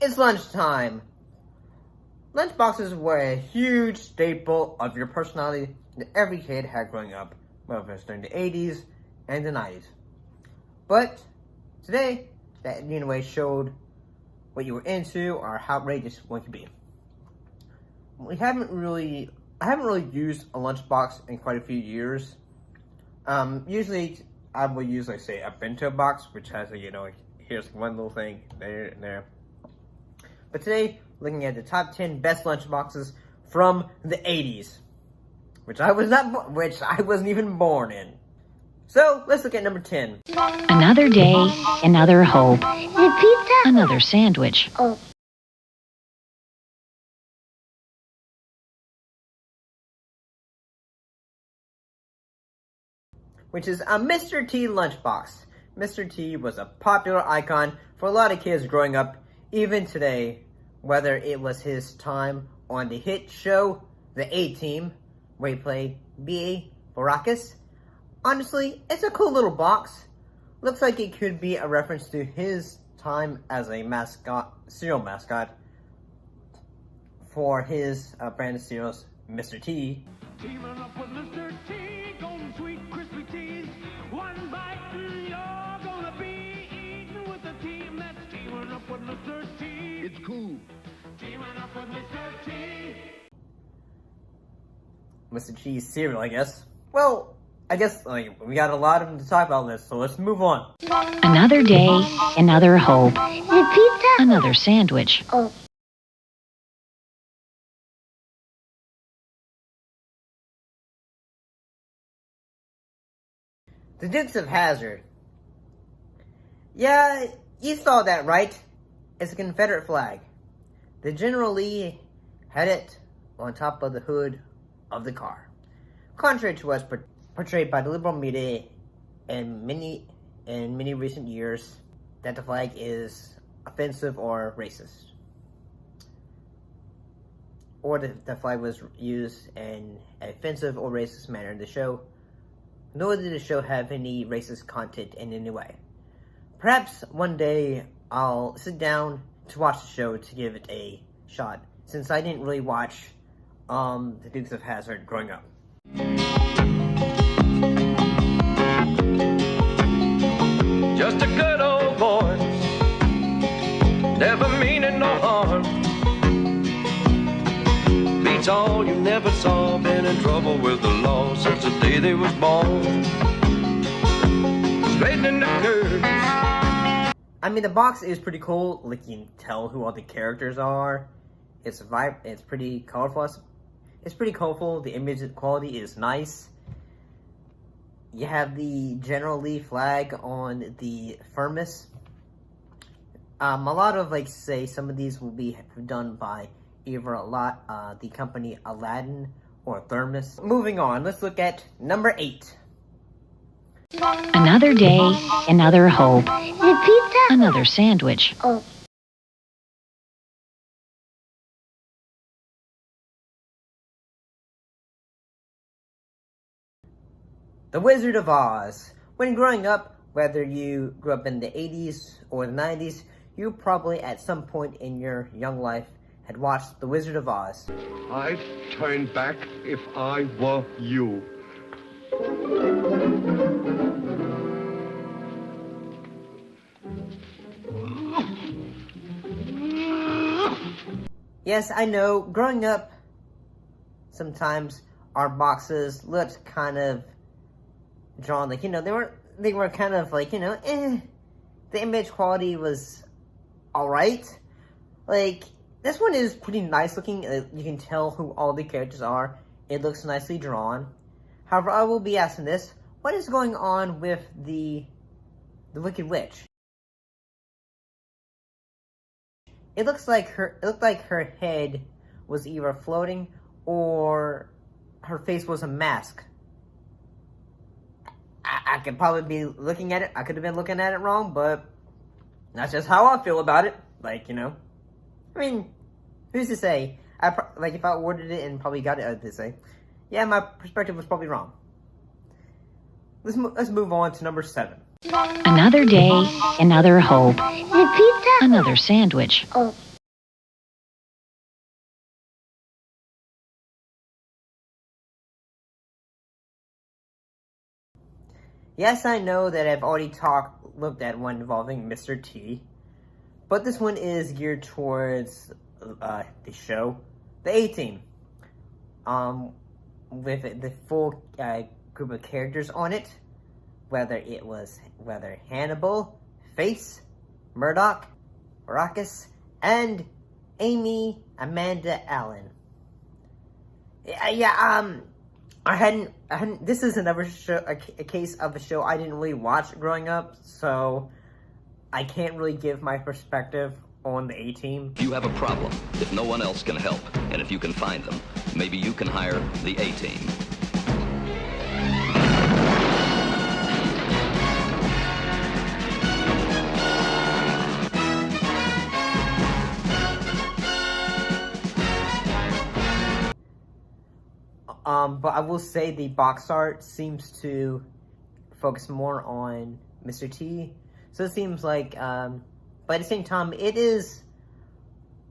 it's lunchtime. Lunchboxes were a huge staple of your personality that every kid had growing up, whether it's during the 80s and the 90s. But today, that in a way showed what you were into or how outrageous one could be. I haven't really used a lunchbox in quite a few years. Usually I will use, like, say, a bento box, which has a, like, here's one little thing there and there. But today, looking at the top 10 best lunchboxes from the 80s, which I wasn't even born in. So let's look at number 10. Another day, another hope. Pizza. Another sandwich. Oh. Which is a Mr. T lunchbox. Mr. T was a popular icon for a lot of kids growing up, even today, whether it was his time on the hit show, The A-Team, where he played B.A. Baracus. Honestly, it's a cool little box. Looks like it could be a reference to his time as a cereal mascot for his brand of cereals, Mr. T. Teaming up with Mr. T, golden sweet crispy teas. One bite and you're gonna be eating with the team that's teaming up with Mr. T. It's cool. Teaming up with Mr. T. Mr. T's cereal, I guess. Well, I guess we got a lot of them to talk about this, so let's move on. Another day, another hope. Pizza. Another sandwich. Oh. The Dukes of Hazzard. Yeah, you saw that right. It's a Confederate flag. The General Lee had it on top of the hood of the car. Contrary to what's portrayed by the liberal media in many recent years, that the flag is offensive or racist. Or the flag was used in an offensive or racist manner in the show. Nor did the show have any racist content in any way. Perhaps one day I'll sit down to watch the show to give it a shot, since I didn't really watch the Dukes of Hazzard growing up. Just a good old boy, never meaning no harm. Beats all you never saw, been in trouble with the law since the day they was born. Straightening the curves. I mean, the box is pretty cool. Like, you can tell who all the characters are. It's pretty colorful. It's pretty colorful. The image quality is nice. You have the General Lee flag on the thermos. A lot of, some of these will be done by either the company Aladdin or Thermos. Moving on, let's look at number 8. Another day, another hope. Pizza. Another sandwich. Oh. The Wizard of Oz. When growing up, whether you grew up in the 80s or the 90s, you probably at some point in your young life had watched The Wizard of Oz. I'd turn back if I were you. Yes, I know, growing up, sometimes our boxes looked kind of drawn, they were kind of the image quality was alright. This one is pretty nice looking. You can tell who all the characters are. It looks nicely drawn. However, I will be asking this: what is going on with the Wicked Witch? It looked like her head was either floating or her face was a mask. I could probably be looking at it. I could have been looking at it wrong, but that's just how I feel about it. I mean, who's to say? If I ordered it and probably got it, I'd say, yeah, my perspective was probably wrong. Let's move on to number 7. Another day, another hope. Pizza. Another sandwich. Oh. Yes, I know that I've already looked at one involving Mr. T, but this one is geared towards the show, the A-Team, with the full group of characters on it, whether Hannibal, Face, Murdoch, Maracus, and Amy Amanda Allen. This is another show, a case of a show I didn't really watch growing up, so I can't really give my perspective on the A-Team. You have a problem if no one else can help, and if you can find them, maybe you can hire the A-Team. But I will say the box art seems to focus more on Mr. T. So it seems like, but at the same time, the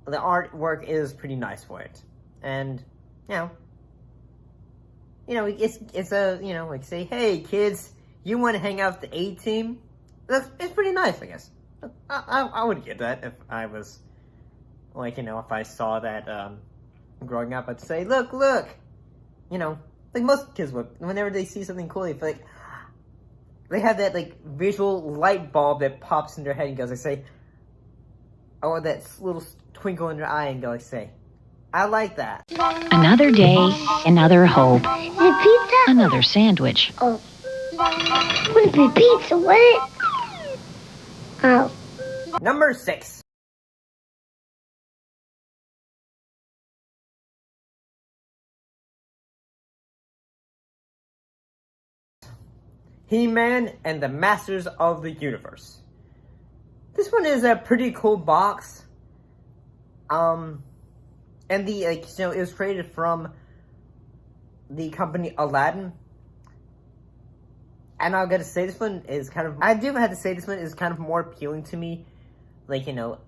artwork is pretty nice for it. And, it's a, like say, hey kids, you want to hang out with the A-Team? It's pretty nice, I guess. I would get that if I was, if I saw that, growing up, I'd say, look, like most kids would, whenever they see something cool, they feel like, they have that, visual light bulb that pops in their head and goes, or that little twinkle in their eye and go, I like that. Another day, another hope. The pizza? Another sandwich. Oh. What is the pizza? What? Oh. Number 6. He-Man and the Masters of the Universe. This one is a pretty cool box. And it was created from the company Aladdin. And I'm gonna say this one is I do have to say this one is kind of more appealing to me,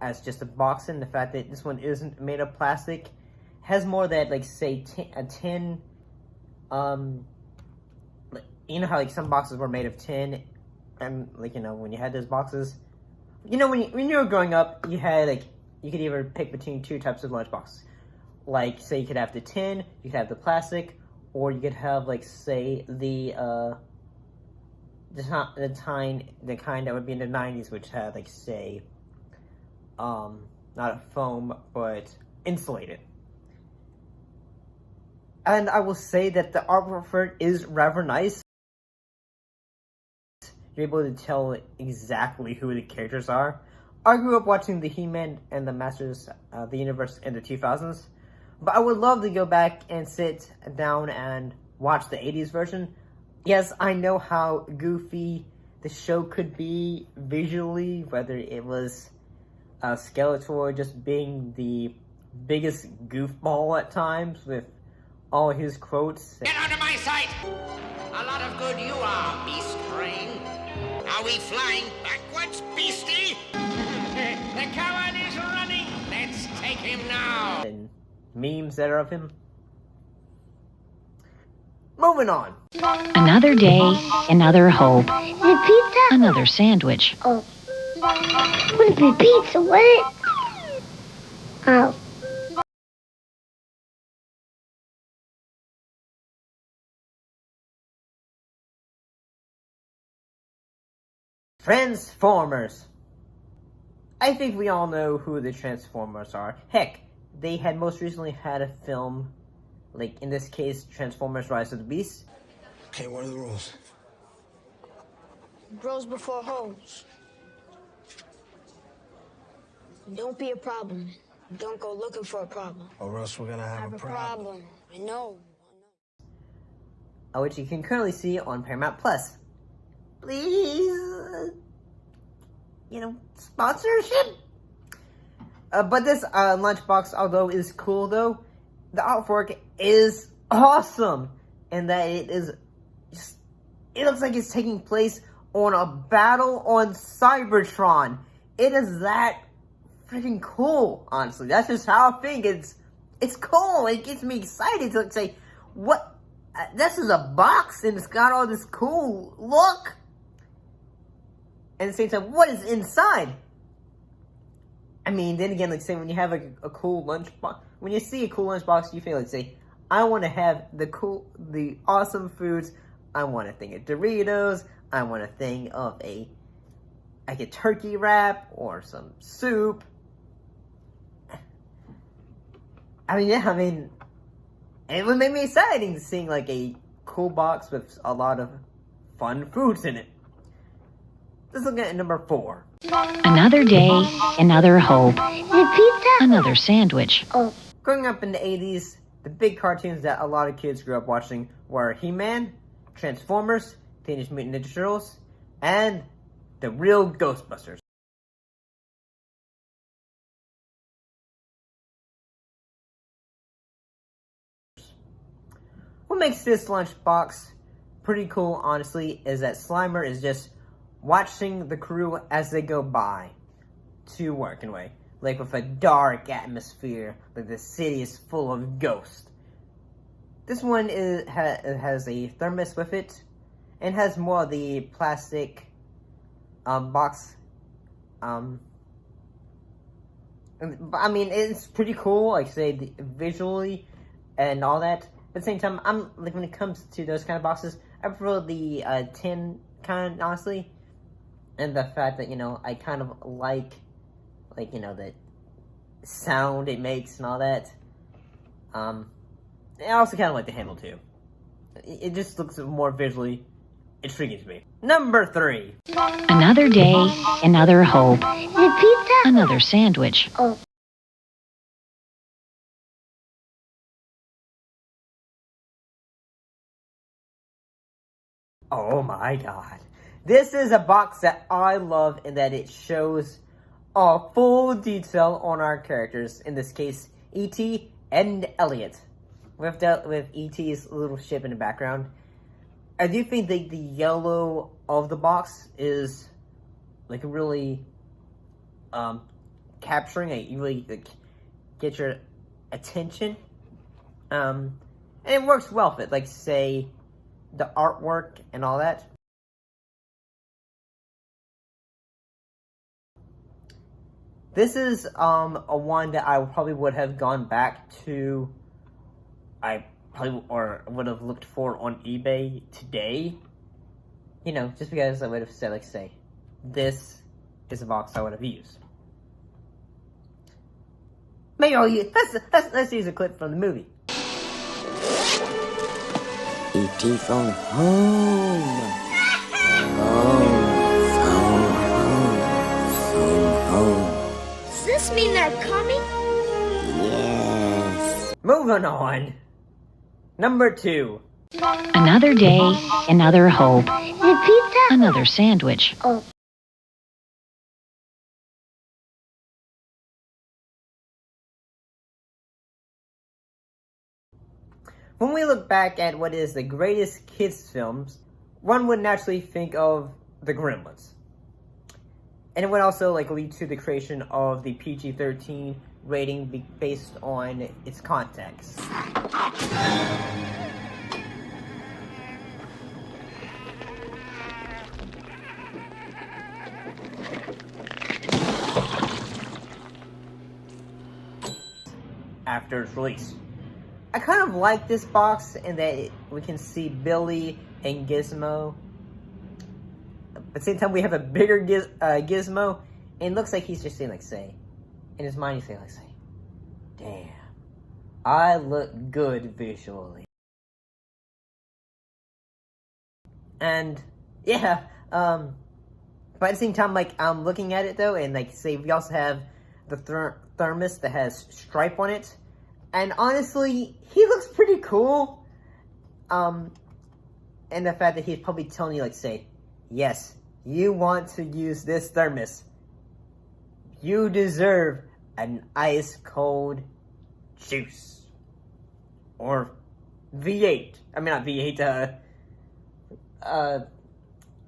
as just a box, and the fact that this one isn't made of plastic, has more of that, a tin, you know how, some boxes were made of tin, and, when you had those boxes, when you were growing up, you had, you could either pick between two types of lunchboxes. Say, you could have the tin, you could have the plastic, or you could have, say, the kind that would be in the 90s, which had, say, not a foam, but insulated. And I will say that the artwork for it is rather nice. You're able to tell exactly who the characters are. I grew up watching the He-Man and the Masters of the Universe in the 2000s, but I would love to go back and sit down and watch the 80s version. Yes, I know how goofy the show could be visually, whether it was Skeletor just being the biggest goofball at times with all his quotes. Get out of my sight! A lot of good you are, beast brain. Are we flying backwards, beastie? The coward is running! Let's take him now! And memes that are of him. Moving on. Another day, another hope. The pizza? Another sandwich. Oh. What is the pizza? What? Oh. Transformers. I think we all know who the Transformers are. Heck, they had most recently had a film, in this case, Transformers Rise of the Beast. Okay, what are the rules? Bros before hoes. Don't be a problem. Don't go looking for a problem. Or else we're gonna have a problem. I know. Which you can currently see on Paramount Plus. Please, sponsorship. But this lunchbox, although is cool though, the artwork is awesome, and that it looks like it's taking place on a battle on Cybertron. It is that freaking cool, honestly. That's just how I think. It's cool. It gets me excited to say, what? This is a box and it's got all this cool look. And at the same time, what is inside? I mean, then again, like say when you have a cool lunchbox, when you see a cool lunchbox, you feel like say, I want to have the awesome foods. I want a thing of Doritos. I want a thing of like a turkey wrap or some soup. I mean, it would make me exciting seeing like a cool box with a lot of fun foods in it. Let's look at number 4. Another day, another hope, The pizza? another sandwich. Oh. Growing up in the 80s, the big cartoons that a lot of kids grew up watching were He-Man, Transformers, Teenage Mutant Ninja Turtles, and the real Ghostbusters. What makes this lunchbox pretty cool, honestly, is that Slimer is just watching the crew as they go by to work in a way. Like with a dark atmosphere, like the city is full of ghosts. This one has a thermos with it, and has more of the plastic box. I mean, it's pretty cool, like say visually and all that. At the same time, I'm like when it comes to those kind of boxes, I prefer the tin kind, honestly, and the fact that I kind of like the sound it makes and all that. I also kind of like the handle too. It just looks more visually intriguing to me. Number 3. Another day, another hope, The pizza? another sandwich. Oh. Oh my god. This is a box that I love in that it shows a full detail on our characters. In this case, E.T. and Elliot. With E.T.'s little ship in the background. I do think that the yellow of the box is like really capturing it. You really get your attention. And it works well with it. Like say the artwork and all that. This is a one that I probably would have gone back to. I probably would have looked for on eBay today. Just because I would have said, like, say, this is a box I would have used. Maybe I'll use. Let's use a clip from the movie. E.T. phone home. Phone home. Does this mean they're coming? Yes. Moving on. Number 2. Another day, another hope, The pizza? another sandwich. Oh. When we look back at what is the greatest kids films, one would naturally think of The Gremlins. And it would also lead to the creation of the PG-13 rating based on its context. After its release. I kind of like this box in that we can see Billy and Gizmo. At the same time, we have a bigger Gizmo, and it looks like he's just saying, in his mind, he's saying, damn, I look good visually. And, yeah, but at the same time, I'm looking at it, though, and, we also have the thermos that has stripe on it. And honestly, he looks pretty cool. And the fact that he's probably telling you, yes, you want to use this thermos. You deserve an ice cold juice. Or V8. I mean, not V8,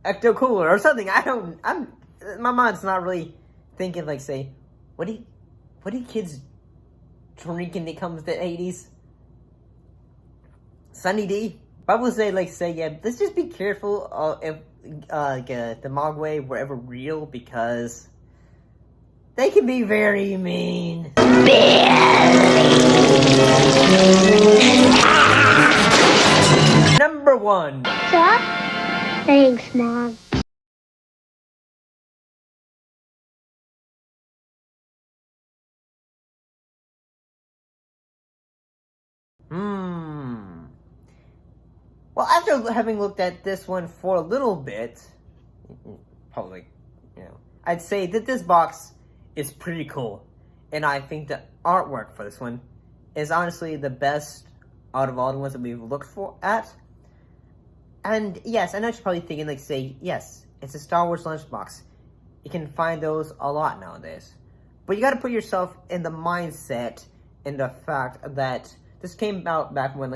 Ecto Cooler or something. My mind's not really thinking, what do kids drink when it comes to the 80s? Sunny D? But I would say, yeah, let's just be careful if the Mogwai were ever real, because they can be very mean. Number 1. Sup? Thanks, Mom. Well, after having looked at this one for a little bit, probably, I'd say that this box is pretty cool. And I think the artwork for this one is honestly the best out of all the ones that we've looked at. And yes, I know you're probably thinking, yes, it's a Star Wars lunchbox. You can find those a lot nowadays. But you gotta put yourself in the mindset, in the fact that this came out back when,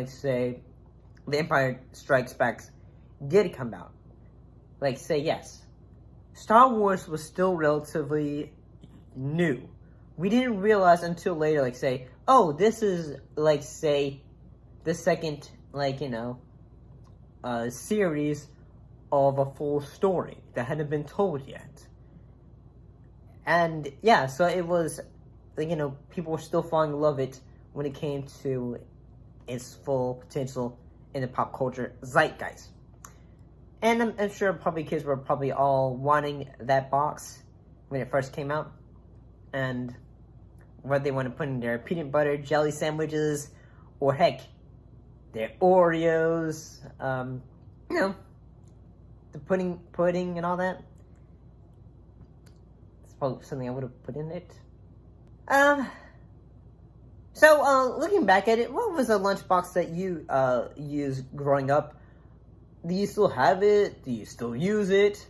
The Empire Strikes Back did come out. Yes, Star Wars was still relatively new. We didn't realize until later, oh, this is, the second, series of a full story that hadn't been told yet. And, yeah, so it was, people were still falling in love with it when it came to its full potential in the pop culture zeitgeist. And I'm sure probably kids were probably all wanting that box when it first came out. And what they want to put in their peanut butter jelly sandwiches, or heck, their Oreos, the pudding and all that. It's probably something I would have put in it. So, looking back at it, what was a lunchbox that you used growing up? Do you still have it? Do you still use it?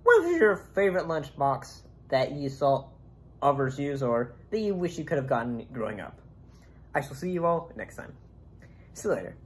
What was your favorite lunchbox that you saw others use, or that you wish you could have gotten growing up? I shall see you all next time. See you later.